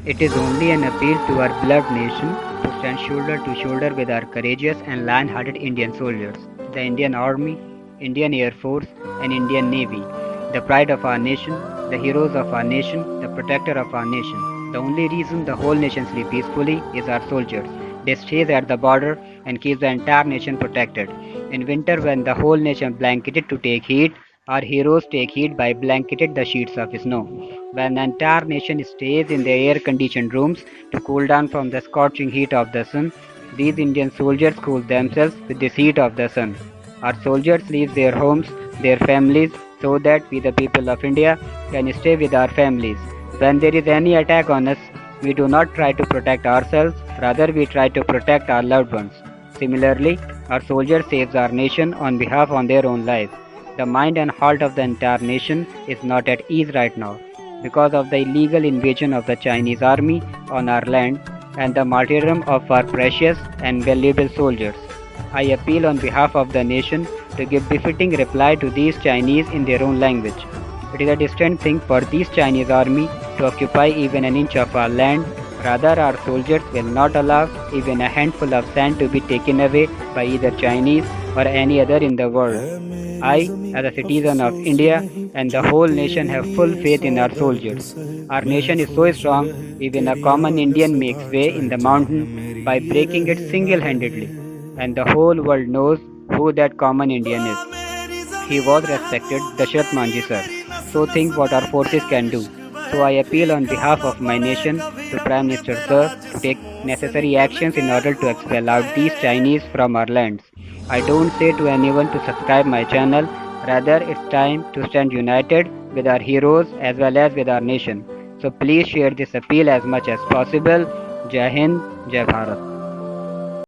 It is only an appeal to our beloved nation to stand shoulder to shoulder with our courageous and lion-hearted Indian soldiers, the Indian Army, Indian Air Force, and Indian Navy, the pride of our nation, the heroes of our nation, the protector of our nation. The only reason the whole nation sleeps peacefully is our soldiers. They stay at the border and keep the entire nation protected. In winter, when the whole nation blanketed to take heat, our heroes take heat by blanketed the sheets of snow. When the entire nation stays in their air-conditioned rooms to cool down from the scorching heat of the sun, these Indian soldiers cool themselves with the heat of the sun. Our soldiers leave their homes, their families, so that we, the people of India, can stay with our families. When there is any attack on us, we do not try to protect ourselves, rather we try to protect our loved ones. Similarly, our soldiers save our nation on behalf of their own lives. The mind and heart of the entire nation is not at ease right now because of the illegal invasion of the Chinese army on our land and the martyrdom of our precious and valuable soldiers. I appeal on behalf of the nation to give befitting reply to these Chinese in their own language. It is a distant thing for this Chinese army to occupy even an inch of our land. Rather, our soldiers will not allow even a handful of sand to be taken away by either Chinese or any other in the world. I, as a citizen of India, and the whole nation have full faith in our soldiers. Our nation is so strong, even a common Indian makes way in the mountain by breaking it single-handedly, and the whole world knows who that common Indian is. He was respected, Dashrath Manji sir. So think what our forces can do. So I appeal on behalf of my nation to Prime Minister sir to take necessary actions in order to expel out these Chinese from our lands. I don't say to anyone to subscribe my channel, rather it's time to stand united with our heroes as well as with our nation. So please share this appeal as much as possible. Jai Hind, Jai Bharat.